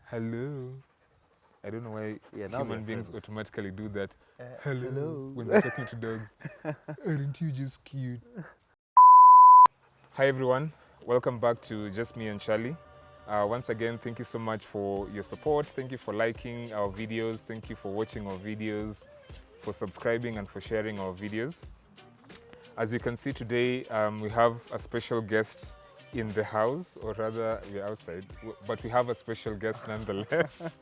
Hello. I don't know why human beings friends. automatically do that. Hello. When they're talking to dogs. Aren't you just cute? Hi everyone. Welcome back to Just Me and Charlie. Once again, thank you so much for your support. Thank you for liking our videos. Thank you for watching our videos, for subscribing and for sharing our videos. As you can see today, we have a special guest in the house, or rather we're outside, but we have a special guest nonetheless.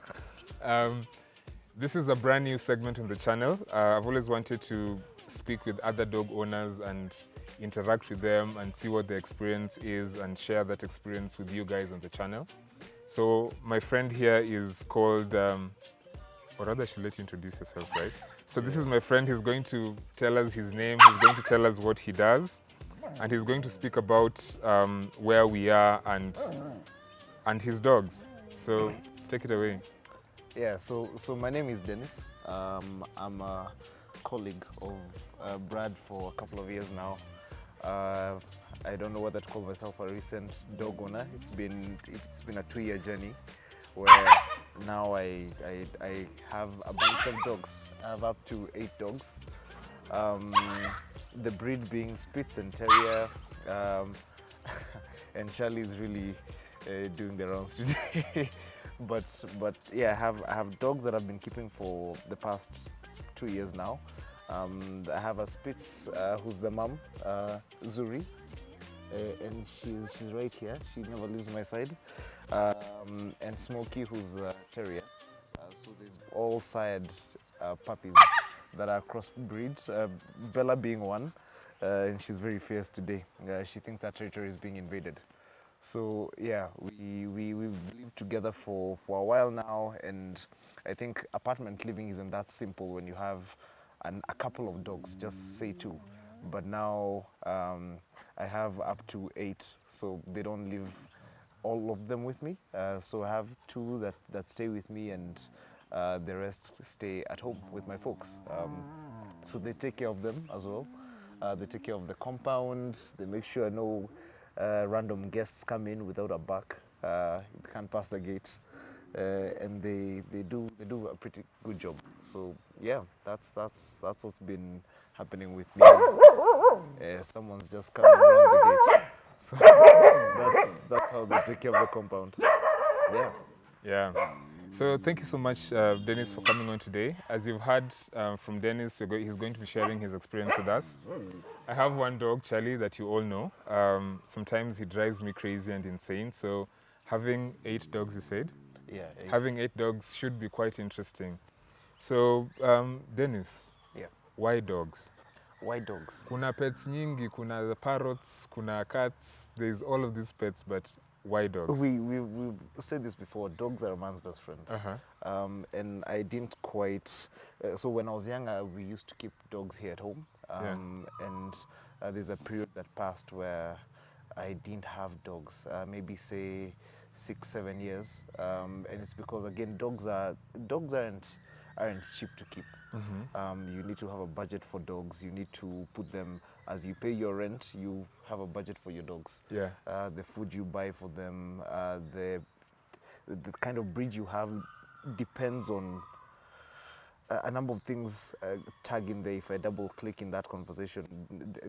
This is a brand new segment on the channel. I've always wanted to speak with other dog owners and interact with them and see what their experience is and share that experience with you guys on the channel. So my friend here is called, or rather I should let you introduce yourself, right? So this is my friend. He's going to tell us his name. He's going to tell us what he does. And he's going to speak about where we are and his dogs. So take it away. Yeah, so my name is Dennis. I'm a colleague of Brad for a couple of years now. I don't know whether to call myself a recent dog owner. It's been a 2-year journey where now I have a bunch of dogs. I have up to 8 dogs. The breed being Spitz and Terrier, and Charlie is really doing the rounds today. but yeah, I have dogs that I've been keeping for the past 2 years now. I have a Spitz who's the mom, Zuri, and she's right here. She never leaves my side. And Smokey, who's a Terrier. So they've all sired puppies that are crossbreed, Bella being one, and she's very fierce today. She thinks her territory is being invaded. So yeah, we've lived together for a while now, and I think apartment living isn't that simple when you have a couple of dogs, just say 2. But now I have up to 8, so they don't live all of them with me. So I have 2 that stay with me, and the rest stay at home with my folks. So they take care of them as well. They take care of the compound. They make sure no random guests come in without a buck. You can't pass the gate. And they do a pretty good job. So yeah, that's what's been happening with me. Someone's just coming around the gate. So that's how they take care of the compound. Yeah. Yeah. So thank you so much, Dennis, for coming on today. As you've heard from Dennis, he's going to be sharing his experience with us. I have one dog, Charlie, that you all know. Sometimes he drives me crazy and insane. So having 8 dogs, you said? Yeah. Having 8 dogs should be quite interesting. So, Dennis, Yeah. why dogs? Why dogs? Kuna pets nyingi, kuna the parrots, kuna cats. There's all of these pets, but why dogs? We've said this before. Dogs are a man's best friend. And I didn't quite. So when I was younger, we used to keep dogs here at home. And there's a period that passed where I didn't have dogs. Maybe say 6-7 years. And it's because again, dogs aren't cheap to keep. You need to have a budget for dogs. You need to put them, as you pay your rent, you have a budget for your dogs. Yeah. The food you buy for them, the kind of breed you have depends on a number of things tag in there. If I double click in that conversation,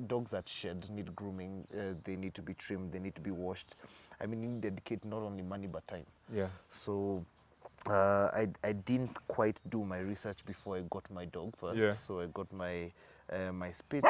dogs that shed need grooming, they need to be trimmed, they need to be washed. I mean, you need to dedicate not only money but time. Yeah. So I didn't quite do my research before I got my dog first. Yeah. So I got my my Spitz.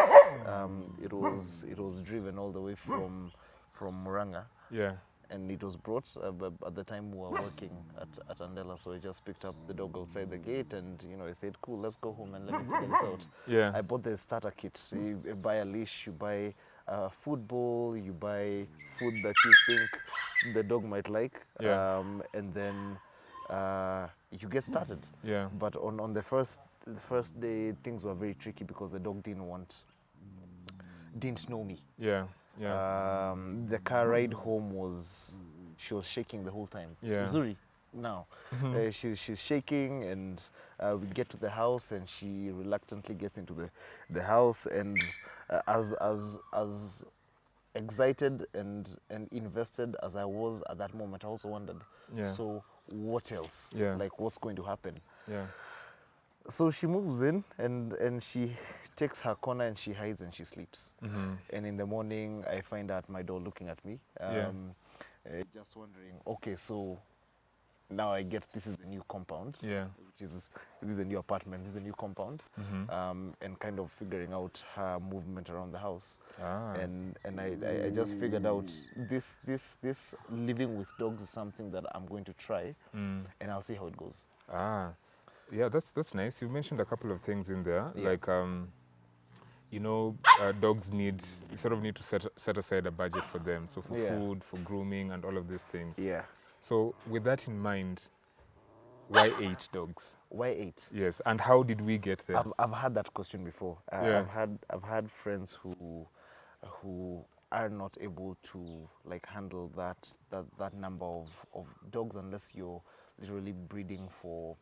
It was driven all the way from Muranga. Yeah. And it was brought at the time we were working at Andela, so I just picked up the dog outside the gate, and I said, cool, let's go home and let me figure this out. Yeah. I bought the starter kit. You buy a leash, you buy a food bowl, you buy food that you think the dog might like, and then you get started. Yeah. But on the first day, things were very tricky because the dog didn't know me. Yeah. Yeah. The car ride home she was shaking the whole time. Yeah. Zuri, now she's shaking, and we get to the house, and she reluctantly gets into the house, and as excited and invested as I was at that moment, I also wondered, so what else? Yeah. Like, what's going to happen? Yeah. So she moves in and she takes her corner and she hides and she sleeps. And in the morning, I find out my door looking at me, Yeah. just wondering, okay, so now I get this is the new compound, Yeah. which is this is a new apartment, this is a new compound, and kind of figuring out her movement around the house. Ah. And I just figured out this living with dogs is something that I'm going to try, and I'll see how it goes. Ah. Yeah, that's nice. You mentioned a couple of things in there, Yeah. like you know, dogs you sort of need to set aside a budget for them, so for Yeah. food, for grooming, and all of these things. Yeah. So with that in mind, why 8 dogs? Why 8? Yes, and how did we get there? I've had that question before. Yeah. I've had friends who are not able to like handle that number of dogs unless you're literally breeding for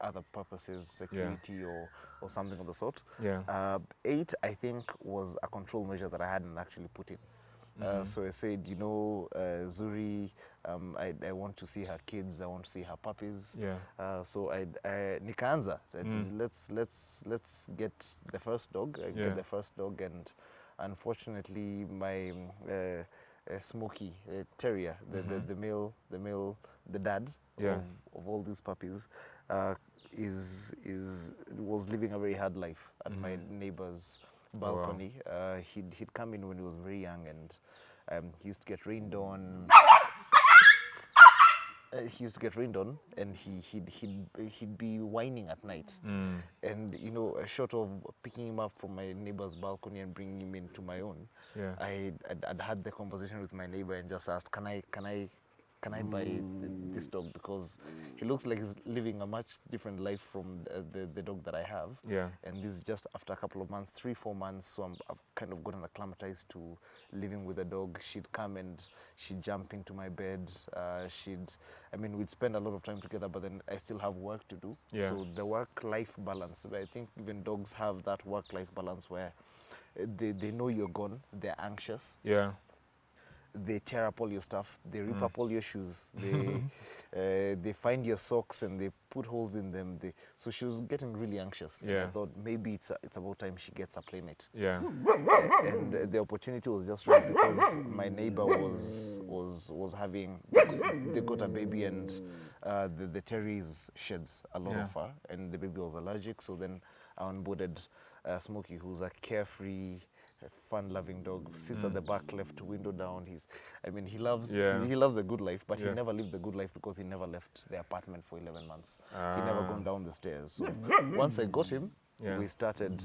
other purposes, security or something of the sort. Yeah. 8, I think, was a control measure that I hadn't actually put in. So I said, you know, Zuri, I want to see her kids, I want to see her puppies. Yeah. So nikaanza, let's get the first dog. I Yeah. get the first dog, and unfortunately, my Smokey terrier, the male, the dad Yeah. of all these puppies, was living a very hard life at my neighbor's balcony. He'd come in when he was very young, and he used to get rained on. He used to get rained on, and he'd be whining at night. And you know, short of picking him up from my neighbor's balcony and bringing him into my own, Yeah. I'd had the conversation with my neighbor and just asked, can I buy this dog, because he looks like he's living a much different life from the dog that I have. Yeah. And this is just after a couple of months, 3-4 months, so I've kind of gotten acclimatized to living with a dog. She'd come and she'd jump into my bed. We'd spend a lot of time together, but then I still have work to do. Yeah. So the work-life balance, I think even dogs have that work-life balance where they know you're gone, they're anxious. Yeah. They tear up all your stuff, they rip up all your shoes, they find your socks and they put holes in them. So she was getting really anxious. Yeah. And I thought maybe it's about time she gets a playmate. Yeah. And the opportunity was just right because my neighbor was having, they got a baby, and the terriers sheds a lot of fur, and the baby was allergic. So then I onboarded Smokey, who's a carefree, fun-loving dog, sits at the back, left window down. He loves a good life, but he never lived the good life because he never left the apartment for 11 months. He never gone down the stairs. So once I got him, they started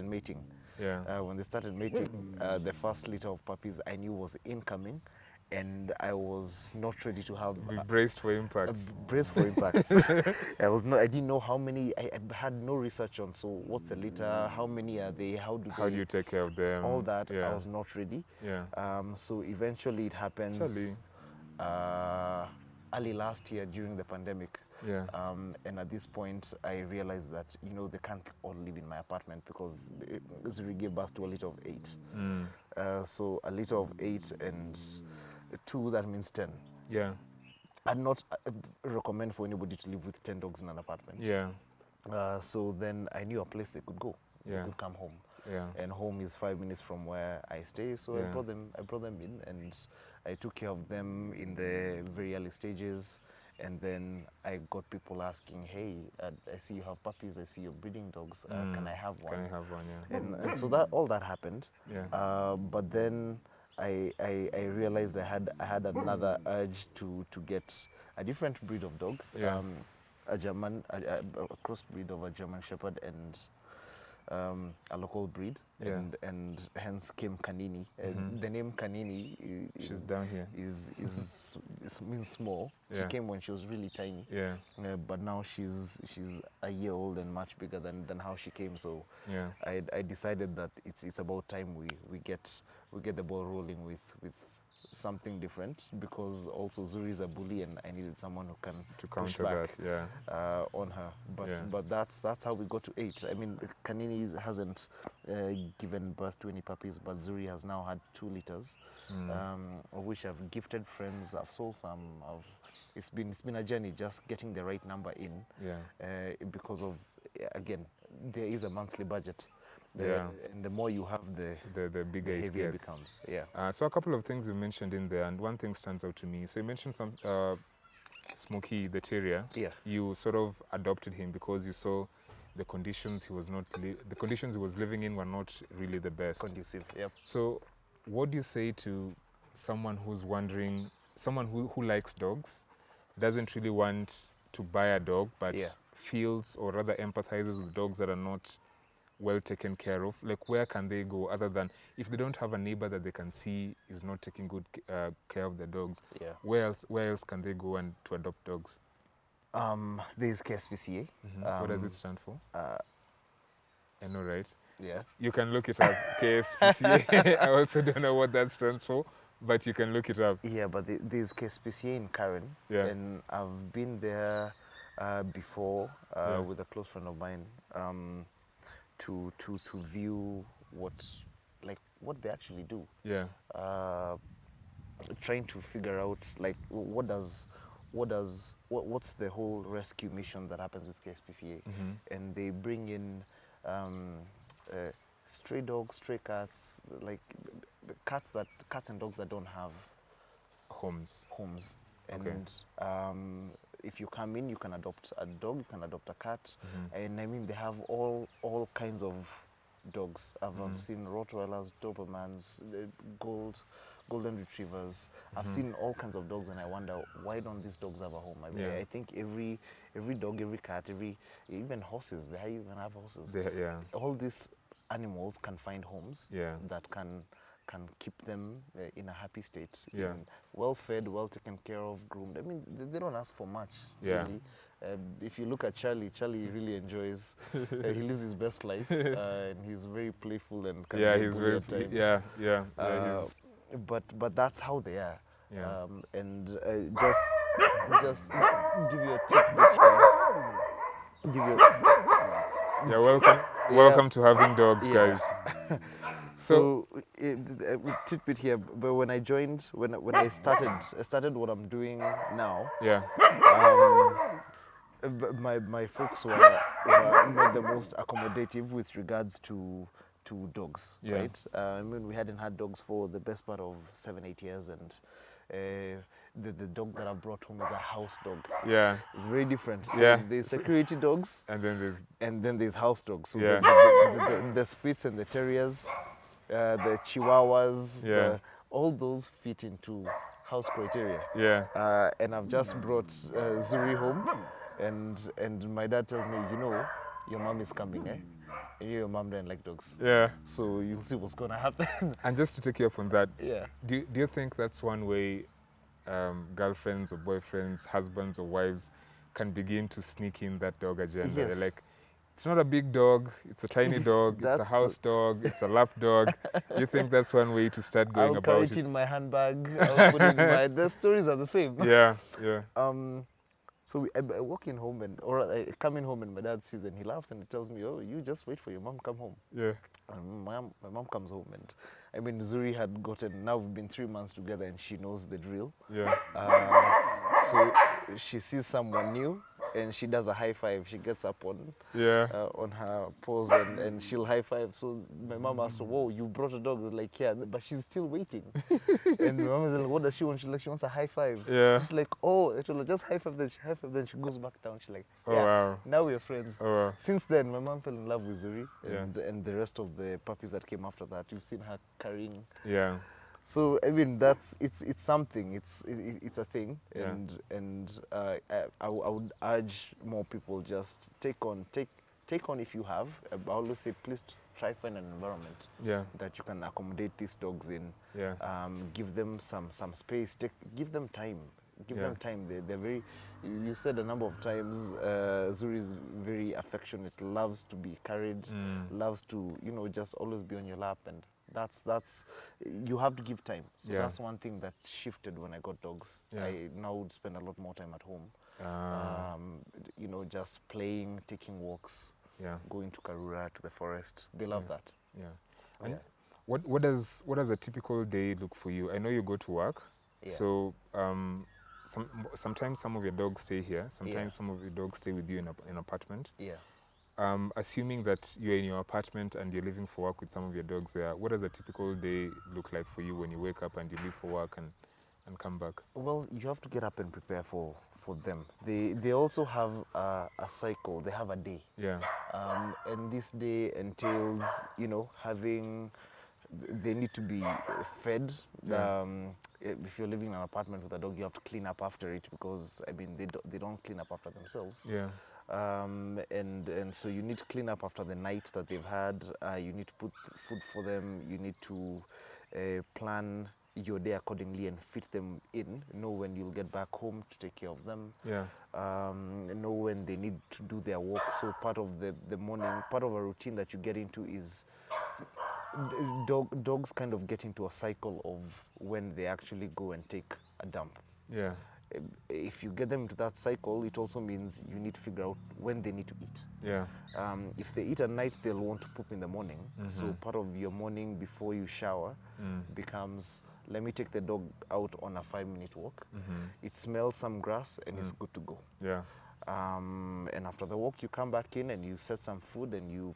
mating. Yeah. When they started mating, the first litter of puppies I knew was incoming, and I was not ready to have Be braced for impact. brace for impact. I didn't know how many. I had no research on. So what's the litter? How many are they? How do you take care of them? all that? Yeah. I was not ready. Yeah. So eventually it happens. Early last year during the pandemic. Yeah. And at this point, I realized that they can't all live in my apartment because Zuri gave birth to a litter of 8. So a litter of 8 and 2, that means 10. Yeah. I'd not recommend for anybody to live with 10 dogs in an apartment. Yeah. So then I knew a place they could go. Yeah. They could come home. Yeah. And home is 5 minutes from where I stay. So Yeah. I brought them in, and I took care of them in the very early stages. And then I got people asking, hey, I see you have puppies, I see you're breeding dogs, can I have one? Can I have one? Yeah. And so all that happened. Yeah. But then I realized I had another urge to get a different breed of dog. Yeah. A crossbreed of a German Shepherd and a local breed, Yeah. and hence came Kanini. The name Kanini She's down here. means small. Yeah. She came when she was really tiny. Yeah. But now she's a year old and much bigger than how she came. So Yeah. I decided that it's about time we get the ball rolling with something different, because also Zuri is a bully and I needed someone who can To push counter back that. Yeah. on her. But Yeah. but that's how we got to 8. I mean, Kanini hasn't given birth to any puppies, but Zuri has now had 2 litters, of which I've gifted friends. I've sold some. it's been a journey just getting the right number in. Yeah. Because of, again, there is a monthly budget. Yeah. And the more you have, The bigger the it heavier it gets. becomes. Yeah. So a couple of things you mentioned in there, and one thing stands out to me. So you mentioned some Smokey the terrier. Yeah. You sort of adopted him because you saw the conditions he was the conditions he was living in were not really the best. Conducive. Yep. So what do you say to someone who's wondering, someone who likes dogs, doesn't really want to buy a dog, but Yeah. feels or rather empathizes with dogs that are not well taken care of? Like, where can they go other than, if they don't have a neighbor that they can see is not taking good care of their dogs? Yeah. Where else can they go and to adopt dogs? There's KSPCA. What does it stand for? I know, right? Yeah. You can look it up. KSPCA. I also don't know what that stands for, but you can look it up. Yeah, but there's KSPCA in Karen. Yeah. And I've been there before Yeah. with a close friend of mine to view what they actually do. Yeah. Trying to figure out like what's the whole rescue mission that happens with KSPCA. And they bring in stray dogs, stray cats, like cats and dogs that don't have Homes. Okay. And if you come in, you can adopt a dog, you can adopt a cat, and I mean they have all kinds of dogs. I've seen Rottweilers, Dobermans, golden retrievers. I've seen all kinds of dogs, and I wonder, why don't these dogs have a home? I mean, Yeah. I think every dog, every cat, even horses, they even have horses. Yeah. All these animals can find homes Yeah. that can keep them in a happy state. Yeah. Well fed, well taken care of, groomed. I mean, they don't ask for much. Yeah. Really. If you look at Charlie really enjoys. He lives his best life, and he's very playful and can Yeah, be he's bully very at times. yeah. he's, But that's how they are. Yeah. And just give you a tidbit here. yeah, welcome to having dogs, guys. So tidbit here. But when I joined, when I started what I'm doing now. Yeah. My folks were not the most accommodative with regards to dogs, Yeah. right? I mean, we hadn't had dogs for the best part of 7-8 years, and the dog that I brought home is a house dog. Yeah. It's very different. So Yeah. there's security dogs, And then there's and then there's house dogs. So Yeah. the Spitz and the Terriers, the Chihuahuas, Yeah. all those fit into house criteria. yeah. And I've just brought Zuri home, and my dad tells me, your mom is coming, eh? And your mom doesn't like dogs. Yeah. So you'll see what's gonna happen. And just to take you up on that, Yeah. do you think that's one way girlfriends or boyfriends, husbands or wives can begin to sneak in that dog agenda? Yes. They're like, it's not a big dog, it's a tiny dog, it's a That's house dog, it's a lap dog. Do you think that's one way to start going I'll about carry it? it in my handbag. I'll put it in my. The stories are the same. Yeah. So I walk in home I come in home and my dad sees and he laughs and he tells me, "Oh, you just wait for your mom come home." Yeah. And my mom comes home and I mean Zuri had gotten. Now we've been 3 months together and she knows the drill. Yeah. So she sees someone new and she does a high five. She gets up on her paws and she'll high five. So my mom asked her, "Whoa, you brought a dog?" I was like, "Yeah," but she's still waiting. And my mom is like, "What does she want?" She's like, "She wants a high five." Yeah. She's like, "Oh," I told her, "Just high five." Then she high five. Then she goes back down. She's like, Oh, "Yeah, wow. now we're friends." Oh, wow. Since then, my mom fell in love with Zuri Yeah. and the rest of the puppies that came after that. You've seen her carrying. Yeah. So I mean it's something. It's a thing, Yeah. and I would urge more people just take on if you have. I always say please try find an environment that you can accommodate these dogs in. Yeah. Give them some space. Give them time. Give them time. They're very. You said a number of times. Zuri is very affectionate. Loves to be carried. Loves to just always be on your lap and. That's you have to give time. So that's one thing that shifted when I got dogs. Yeah. I now would spend a lot more time at home. Just playing, taking walks, going to Karura, to the forest. They love that. Yeah. And what does a typical day look for you? I know you go to work. Yeah. So sometimes some of your dogs stay here. Sometimes Yeah. some of your dogs stay with you in an apartment. Yeah. Assuming that you're in your apartment and you're leaving for work with some of your dogs there, what does a typical day look like for you when you wake up and you leave for work and come back? Well, you have to get up and prepare for them. They also have a cycle. They have a day. Yeah. And this day entails, having, they need to be fed. Yeah. If you're living in an apartment with a dog, you have to clean up after it because, I mean, they don't clean up after themselves. Yeah. And so you need to clean up after the night that they've had. You need to put food for them. You need to plan your day accordingly and fit them in. Know when you'll get back home to take care of them. Yeah. Know when they need to do their work. So part of the morning, part of a routine that you get into is dogs kind of get into a cycle of when they actually go and take a dump. Yeah. If you get them into that cycle, it also means you need to figure out when they need to eat. Yeah. If they eat at night, they'll want to poop in the morning. So part of your morning before you shower becomes, let me take the dog out on a 5-minute walk. It smells some grass and it's good to go. Yeah. And after the walk, you come back in and you set some food and you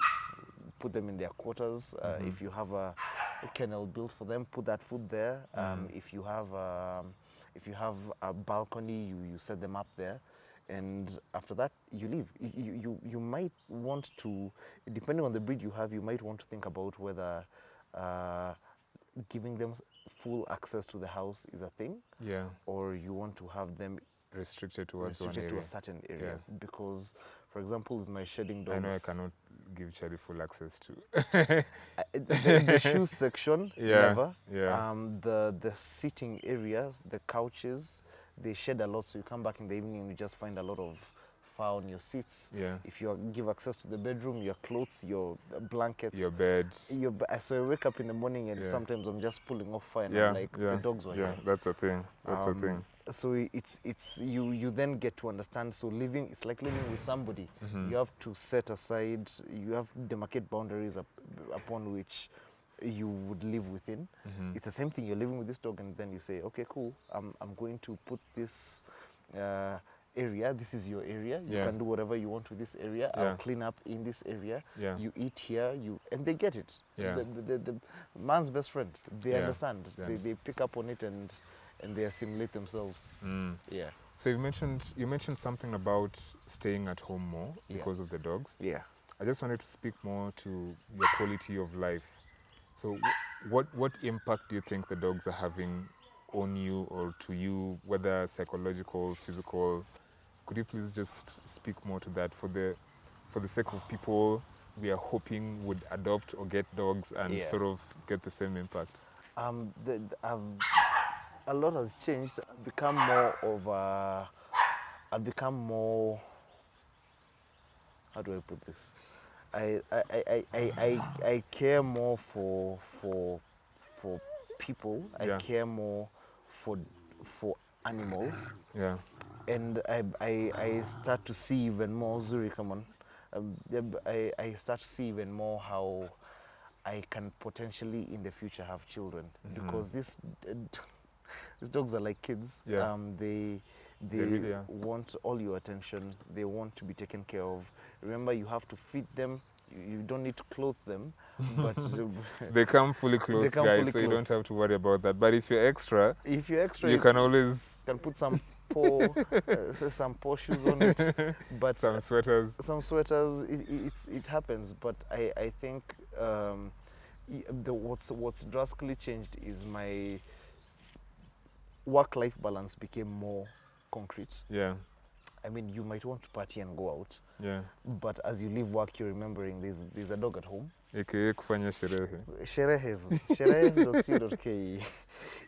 put them in their quarters. If you have a kennel built for them, put that food there. If you have a balcony, you set them up there. And after that, you leave. You might want to, depending on the breed you have, you might want to think about whether giving them full access to the house is a thing. Yeah. Or you want to have them Restricted towards one restricted area. to a certain area. Because, for example, with my shedding dogs, I know I cannot give Charlie full access to. the shoes section, Yeah, never. yeah. The sitting areas, the couches, they shed a lot. So you come back in the evening and you just find a lot of fur on your seats. Yeah. If you give access to the bedroom, your clothes, your blankets, Your bed. so I wake up in the morning and Yeah. sometimes I'm just pulling off fur and Yeah. I'm like, yeah. the dogs were Yeah, here. that's a thing. That's a thing. So it's you then get to understand. So it's like living with somebody. You have to set aside, you have to demarcate boundaries upon which you would live within. It's the same thing. You're living with this dog, and then you say, okay, cool. I'm going to put this area. This is your area. You Yeah. can do whatever you want with this area. Yeah. I'll clean up in this area. Yeah. You eat here. And they get it. Yeah. The man's best friend. They Yeah. understand. They They pick up on it and they assimilate themselves. Yeah. So you mentioned something about staying at home more Yeah. because of the dogs. Yeah. I just wanted to speak more to your quality of life. So what impact do you think the dogs are having on you or to you, whether psychological, physical? Could you please just speak more to that for the sake of people we are hoping would adopt or get dogs and Yeah. sort of get the same impact? A lot has changed. I've become more. How do I put this? I care more for people. Yeah. I care more for animals, Yeah. and I start to see even more. Zuri, come on. I start to see even more how I can potentially in the future have children, because these dogs are like kids. Yeah. They really are. want all your attention. They want to be taken care of. Remember, you have to feed them. You don't need to clothe them, but They come fully clothed, come guys, fully so you don't clothed. have to worry about that. But if you're extra, if you're extra, you can always can put some some poor shoes on it. But some sweaters. some sweaters, it happens. But I think what's drastically changed is my work-life balance became more concrete. Yeah. I mean, you might want to party and go out, Yeah. but as you leave work, you're remembering there's a dog at home. AKA kufanya sherehe. Sherehes.co.ke.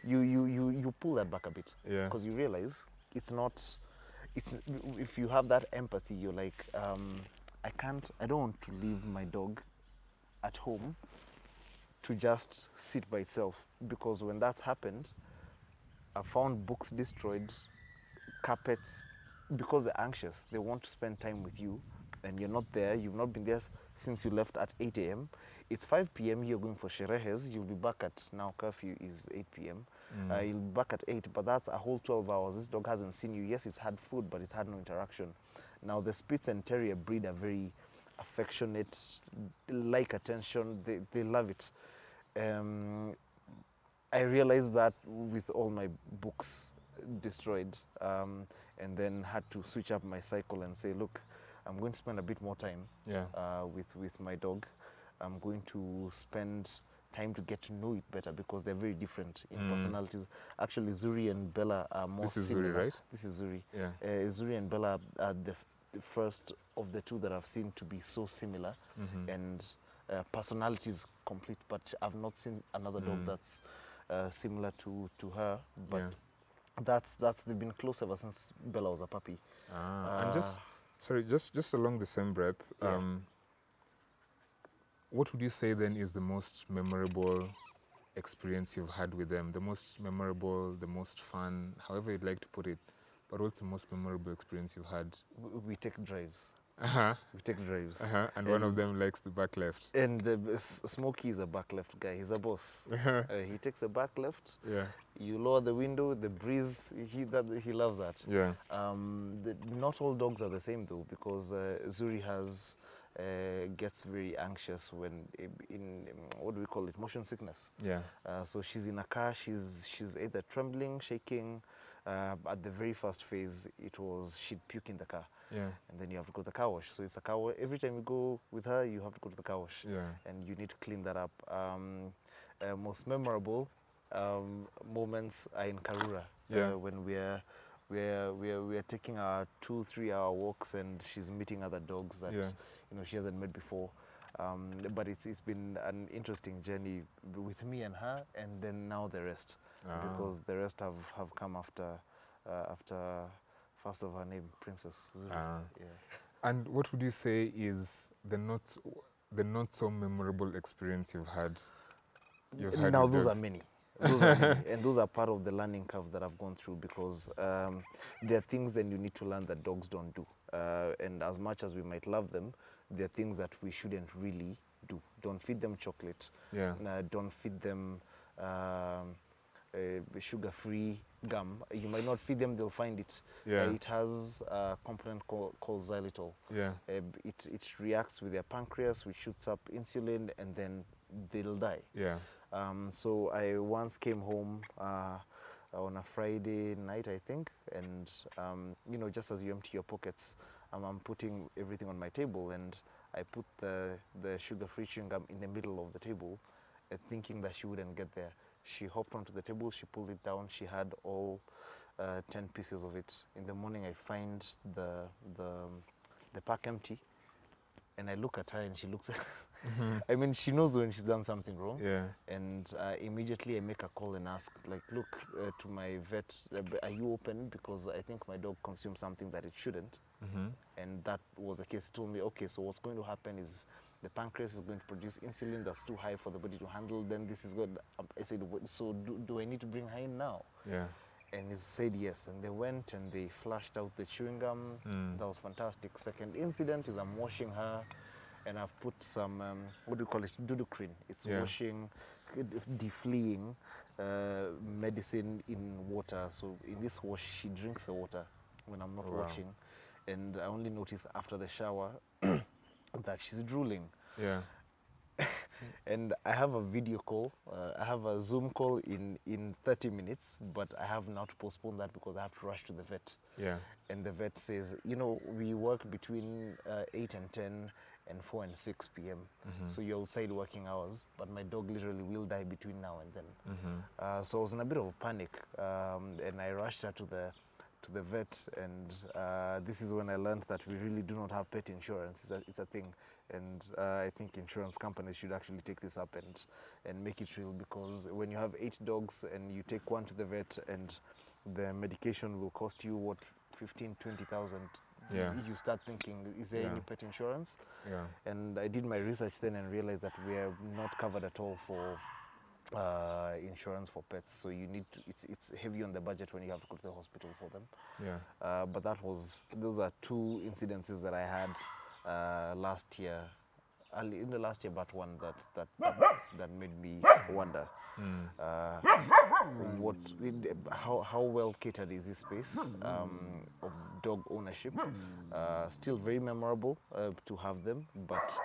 You pull that back a bit, Yeah. because you realize if you have that empathy, you're like, I don't want to leave my dog at home to just sit by itself, because when that's happened, I found books destroyed, carpets, because they're anxious. They want to spend time with you, and you're not there. You've not been there since you left at 8 a.m. It's 5 p.m. You're going for sherehes. You'll be back at, now curfew is 8 p.m. You'll be back at 8, but that's a whole 12 hours. This dog hasn't seen you. Yes, it's had food, but it's had no interaction. Now, the Spitz and Terrier breed are very affectionate, like attention. They love it. I realized that with all my books destroyed, and then had to switch up my cycle and say, look, I'm going to spend a bit more time with my dog. I'm going to spend time to get to know it better because they're very different in personalities. Actually, Zuri and Bella are more similar. This is Zuri, right? This is Zuri. Yeah. Zuri and Bella are the first of the two that I've seen to be so similar, and personalities complete. But I've not seen another dog that's similar to her. But that's they've been close ever since Bella was a puppy. And just along the same breath, what would you say then is the most memorable experience you've had with them? The most memorable, the most fun, however you'd like to put it. But what's the most memorable experience you've had? We take drives. We take drives. And one of them likes the back left. And Smokey is a back left guy. He's a boss. He takes the back left. Yeah. You lower the window, the breeze. He loves that. Yeah. Not all dogs are the same though, because Zuri gets very anxious when in what do we call it, motion sickness. Yeah. So she's in a car. She's either trembling, shaking. At the very first phase, it was she'd puke in the car. Yeah. And then you have to go to the car wash. So it's a car wash. Every time you go with her, you have to go to the car wash. Yeah. And you need to clean that up. Most memorable moments are in Karura. Yeah. When we're taking our 2-3 hour walks and she's meeting other dogs that she hasn't met before. But it's been an interesting journey with me and her, and then now the rest, because the rest have come after first of her name, Princess Zuri. Yeah. And what would you say is the not so memorable experience you've had? Now those are many. Those are many. And those are part of the learning curve that I've gone through, because there are things that you need to learn that dogs don't do. And as much as we might love them, there are things that we shouldn't really do. Don't feed them chocolate. Yeah. Don't feed them sugar-free gum. You might not feed them, they'll find it. Yeah. It has a component called xylitol. Yeah. It reacts with their pancreas, which shoots up insulin, and then they'll die. Yeah. So I once came home on a Friday night, I think, and just as you empty your pockets, I'm putting everything on my table, and I put the sugar-free chewing gum in the middle of the table, thinking that she wouldn't get there. She hopped onto the table, she pulled it down, she had all 10 pieces of it. In the morning, I find the pack empty, and I look at her, and she looks at I mean, she knows when she's done something wrong. Yeah. And immediately I make a call and ask, like, look, to my vet, are you open? Because I think my dog consumed something that it shouldn't. And that was the case. He told me, okay, so what's going to happen is the pancreas is going to produce insulin that's too high for the body to handle. Then this is good. I said, so do I need to bring her in now? Yeah. And he said yes. And they went and they flushed out the chewing gum. That was fantastic. Second incident is I'm washing her, and I've put some, what do you call it, duducrine. It's washing, defleeing medicine in water. So in this wash, she drinks the water when I'm not washing. And I only notice after the shower that she's drooling. Yeah. And I have a video call, I have a Zoom call in 30 minutes, but I have now to postpone that because I have to rush to the vet. Yeah. And the vet says, we work between 8 and 10 and 4 and 6 p.m. So you're outside working hours, but my dog literally will die between now and then. So I was in a bit of a panic, and I rushed her to the vet, and this is when I learned that we really do not have pet insurance. It's a thing, and I think insurance companies should actually take this up and make it real, because when you have 8 dogs and you take one to the vet and the medication will cost you, what, 15,000-20,000, you start thinking, is there any pet insurance? Yeah. And I did my research then and realized that we are not covered at all for insurance for pets, so you need to, it's heavy on the budget when you have to go to the hospital for them. Yeah. But those are 2 incidences that I had last year in the last year, but one that made me wonder. How well catered is this space of dog ownership? Still very memorable to have them, but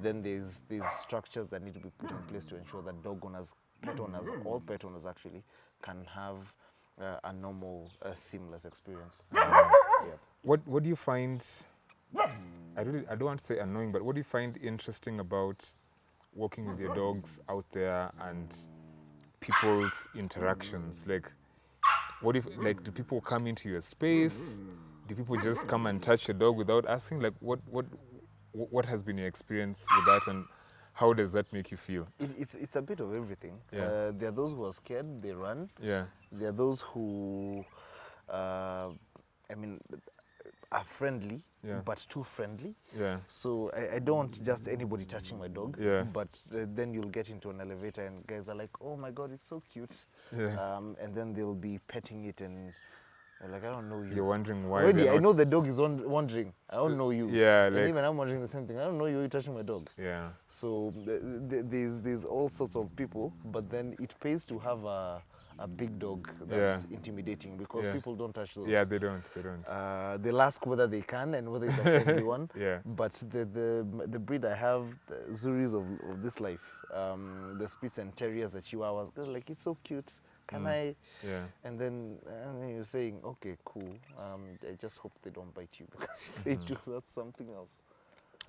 then there's structures that need to be put in place to ensure that dog owners, pet owners, all pet owners actually can have a normal, seamless experience. Yeah. What do you find? I don't want to say annoying, but what do you find interesting about working with your dogs out there and people's interactions? Like, what if, like, do people come into your space? Do people just come and touch your dog without asking? Like, what has been your experience with that, and how does that make you feel? It's a bit of everything. Yeah. There are those who are scared, they run. Yeah. There are those who, I mean, are friendly, Yeah. but too friendly. Yeah. So I don't want just anybody touching my dog. Yeah. But then you'll get into an elevator and guys are like, oh my God, it's so cute. Yeah. And then they'll be petting it and like, I don't know you. You're wondering why. Already, I know the dog is wandering. I don't know you. Yeah, and like, even I'm wondering the same thing. I don't know you. You're touching my dog. yeah. So there's all sorts of people, but then it pays to have a big dog that's intimidating because people don't touch those. Yeah, they don't. They don't. They'll ask whether they can and whether it's a friendly one. Yeah. But the breed I have, the Zuris of this life, the Spitz and Terriers, the Chihuahuas, they're like, it's so cute. Can I? Yeah. And then you're saying, okay, cool. I just hope they don't bite you because if they do, that's something else.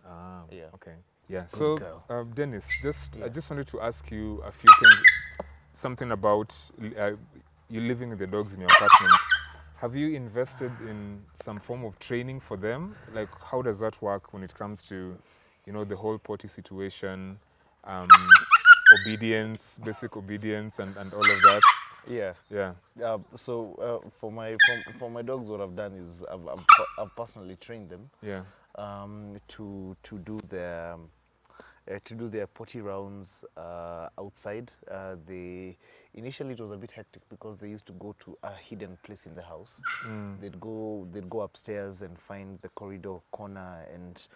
Ah. Yeah. Okay. Yeah. Good So, girl. Dennis, I Yeah. just wanted to ask you a few things. Something about you living with the dogs in your apartment. Have you invested in some form of training for them? Like, how does that work when it comes to, you know, the whole potty situation, obedience, basic obedience, and all of that? Yeah. Yeah. So for my dogs, what I've done is I've personally trained them. Yeah. To do their potty rounds outside. Initially it was a bit hectic because they used to go to a hidden place in the house. They'd go upstairs and find the corridor corner, and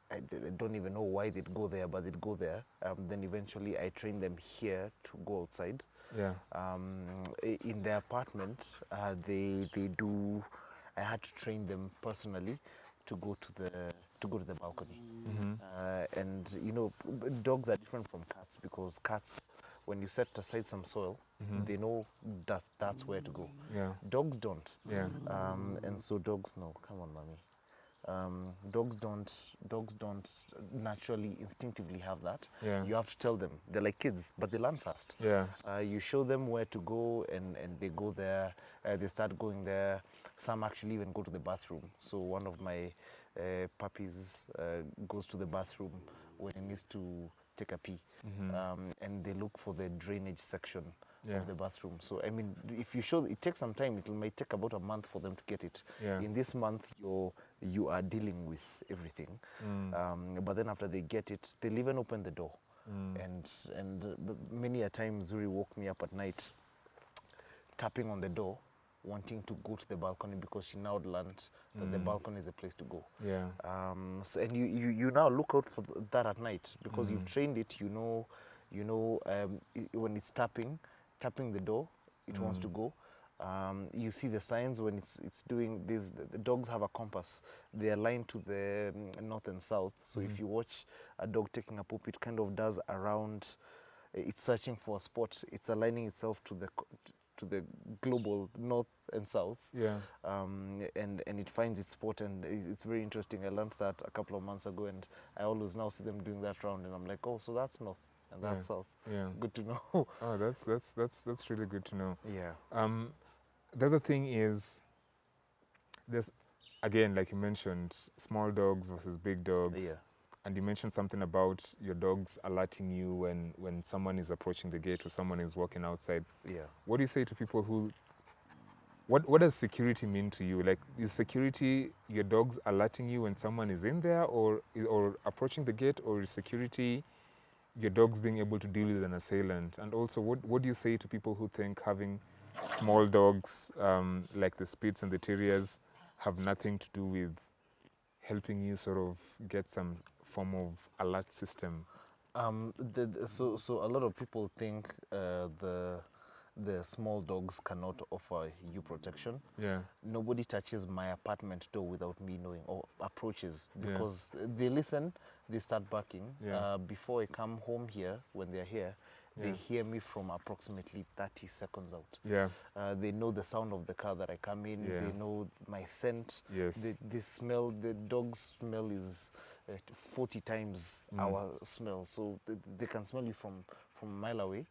I don't even know why they'd go there, but they'd go there. Then eventually I trained them here to go outside. Yeah. In their apartment, they do. I had to train them personally to go to the balcony. And you know, dogs are different from cats because cats, when you set aside some soil, they know that that's where to go. Yeah. Dogs don't. Yeah. And so dogs know. Come on, mommy. Dogs don't naturally instinctively have that. Yeah. You have to tell them. They're like kids, but they learn fast. Yeah. You show them where to go, and they go there. They start going there. Some actually even go to the bathroom. So one of my puppies goes to the bathroom when he needs to take a pee, and they look for the drainage section of the bathroom. So I mean, if you show, it takes some time. It might take about a month for them to get it. Yeah. In this month, you are dealing with everything, but then after they get it, they'll even open the door. And many a time Zuri woke me up at night, tapping on the door, wanting to go to the balcony because she now learned that the balcony is a place to go. Yeah. So, and you now look out for that at night because you've trained it. You know, when it's tapping the door, it wants to go. You see the signs when it's doing this. The dogs have a compass. They align to the north and south. So if you watch a dog taking a poop, it kind of does around. It's searching for a spot. It's aligning itself to the global north and south. Yeah. And it finds its spot, and it's very interesting. I learned that a couple of months ago, and I always now see them doing that round, and I'm like, oh, so that's north and that's south. Yeah. Good to know. Oh, that's really good to know. Yeah. The other thing is, there's, again, like you mentioned, small dogs versus big dogs. Yeah. And you mentioned something about your dogs alerting you when someone is approaching the gate or someone is walking outside. Yeah. What do you say to people who, what does security mean to you? Like, is security your dogs alerting you when someone is in there or approaching the gate, or is security your dogs being able to deal with an assailant? And also, what do you say to people who think having small dogs like the Spitz and the Terriers have nothing to do with helping you sort of get some form of alert system? So a lot of people think the small dogs cannot offer you protection. Yeah. Nobody touches my apartment door without me knowing, or approaches, Yeah. because they listen, they start barking. Yeah. Before I come home here, when they're here, they Yeah. hear me from approximately 30 seconds out. Yeah. They know the sound of the car that I come in. Yeah. They know my scent. Yes. They smell, the dog's smell is 40 times our smell. So they can smell you from a mile away.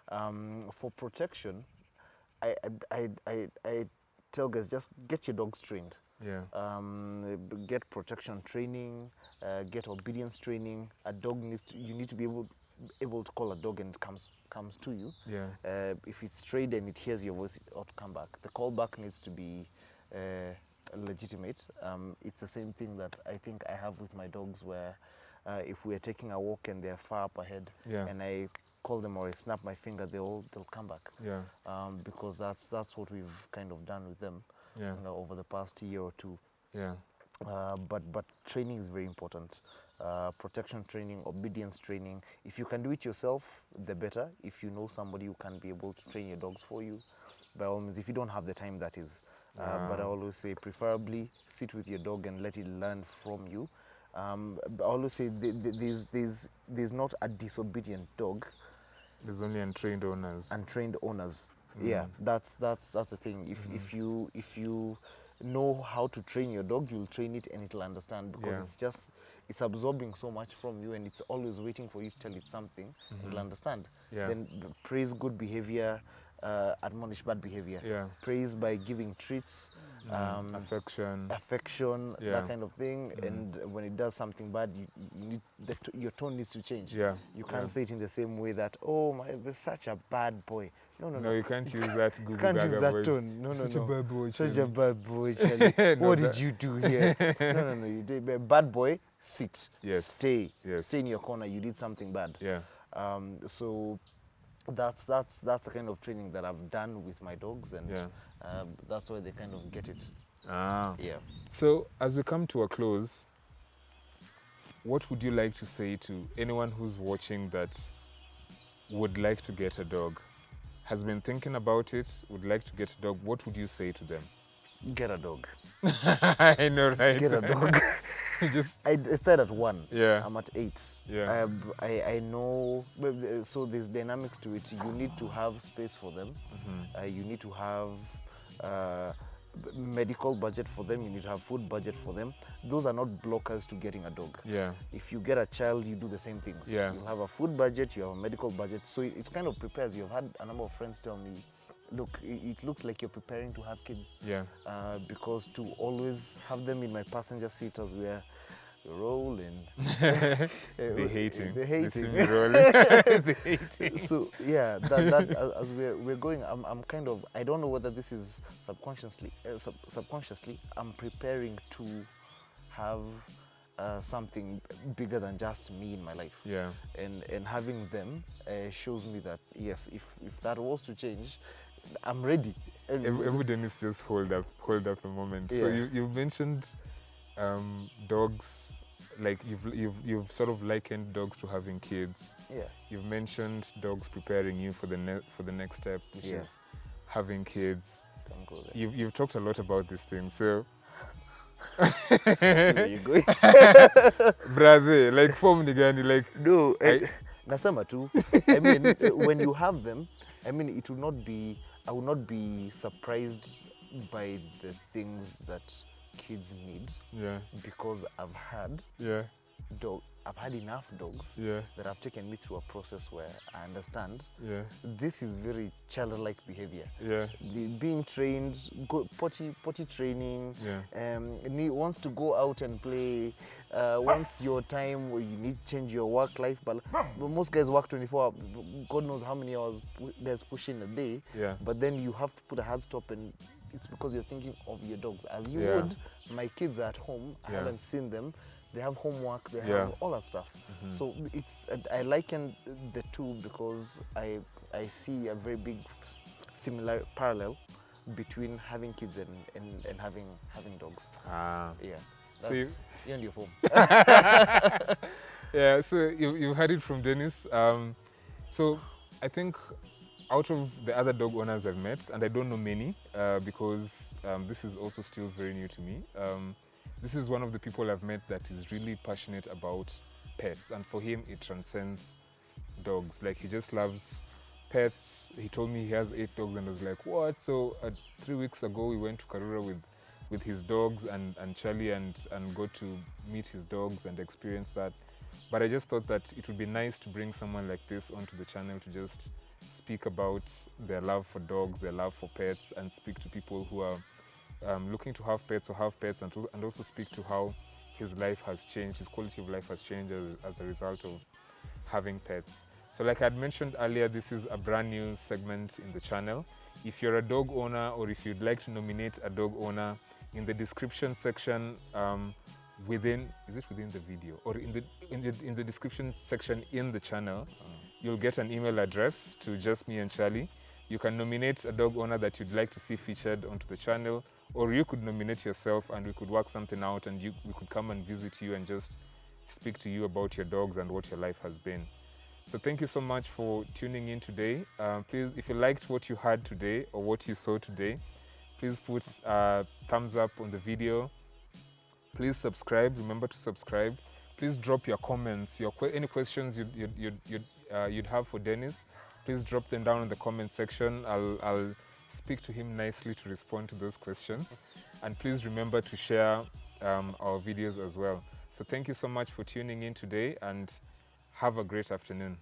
For protection, I tell guys, just get your dogs trained. Yeah. Get protection training, get obedience training. A dog you need to be able to call a dog and it comes to you. Yeah. If it's trained and it hears your voice, it ought to come back. The call back needs to be legitimate. It's the same thing that I think I have with my dogs, where if we're taking a walk and they're far up ahead, Yeah. and I call them or I snap my finger, they'll come back. Yeah. Because that's what we've kind of done with them, Yeah. over the past year or two. Yeah. But training is very important. Protection training, obedience training. If you can do it yourself, the better. If you know somebody who can be able to train your dogs for you, by all means. If you don't have the time, that is. But I always say, preferably sit with your dog and let it learn from you. I always say there's not a disobedient dog. There's only untrained owners. Untrained owners. Yeah, that's the thing. If you know how to train your dog, you'll train it and it'll understand, because it's absorbing so much from you, and it's always waiting for you to tell it something. It'll understand. Yeah. Then praise good behavior, admonish bad behavior. Yeah. Praise by giving treats, affection, that kind of thing. And when it does something bad, you need your tone needs to change. Yeah. You can't say it in the same way that, oh my, you're such a bad boy. No, you can't use that Google you can't use that voice. tone. No. Such a bad boy, Such Charlie. a bad boy, Charlie. No, What did you do here? No. You did bad boy. Sit. Yes. Stay. Yes. Stay in your corner. You did something bad. Yeah. So that's the kind of training that I've done with my dogs, and that's why they kind of get it. Yeah. So as we come to a close, what would you like to say to anyone who's watching that would like to get a dog, has been thinking about it, would like to get a dog? What would you say to them? Get a dog. I know, right? Get a dog. I started at 1. Yeah. I'm at 8. Yeah. I know. So there's dynamics to it. You need to have space for them. You need to have medical budget for them. You need to have food budget for them. Those are not blockers to getting a dog. Yeah. If you get a child, you do the same things. Yeah. You have a food budget, you have a medical budget. So it kind of prepares you. I've had a number of friends tell me, look, it looks like you're preparing to have kids. Yeah. Because to always have them in my passenger seat as we're rolling. They hating. They hating. They see me rolling. They hating. So yeah, that as we're going, I'm kind of, I don't know whether this is subconsciously, I'm preparing to have something bigger than just me in my life. Yeah. And having them shows me that yes, if that was to change, I'm ready. Everybody needs to just hold up a moment. So you've mentioned dogs, like you've sort of likened dogs to having kids. Yeah. You've mentioned dogs preparing you for the next step, which is having kids. Don't go there. You've talked a lot about these things, so I see where you're going. brother, like form ni gani, like no, nasema tu. I mean, when you have them, I mean, it will not be. I will not be surprised by the things that kids need. Yeah. Because I've had I've had enough dogs that have taken me through a process where I understand this is very childlike behavior. Yeah. Being trained, potty training, wants to go out and play, wants your time where you need to change your work-life balance. Most guys work 24 hours, God knows how many hours guys push in a day, but then you have to put a hard stop, and it's because you're thinking of your dogs. As you would, my kids are at home, I haven't seen them. They have homework, they have all that stuff. So I liken the two because I see a very big parallel between having kids and having dogs. Yeah. That's you and your phone. Yeah, so you heard it from Dennis. So I think out of the other dog owners I've met, and I don't know many because this is also still very new to me, this is one of the people I've met that is really passionate about pets, and for him it transcends dogs. Like, he just loves pets. He told me he has 8 dogs, and I was like, what? So 3 weeks ago we went to Karura with his dogs and Charlie, and got to meet his dogs and experience that. But I just thought that it would be nice to bring someone like this onto the channel to just speak about their love for dogs, their love for pets, and speak to people who are looking to have pets or have pets, and also speak to how his life has changed, his quality of life has changed as a result of having pets. So like I had mentioned earlier, this is a brand new segment in the channel. If you're a dog owner, or if you'd like to nominate a dog owner, in the description section within the video, or in the description section in the channel, you'll get an email address to just me and Charlie. You can nominate a dog owner that you'd like to see featured onto the channel, or you could nominate yourself and we could work something out, and we could come and visit you and just speak to you about your dogs and what your life has been. So thank you so much for tuning in today. Please, if you liked what you heard today or what you saw today, please put a thumbs up on the video. Please subscribe. Remember to subscribe. Please drop your comments, any questions you'd have for Dennis. Please drop them down in the comment section. I'll speak to him nicely to respond to those questions. And please remember to share our videos as well. So thank you so much for tuning in today, and have a great afternoon.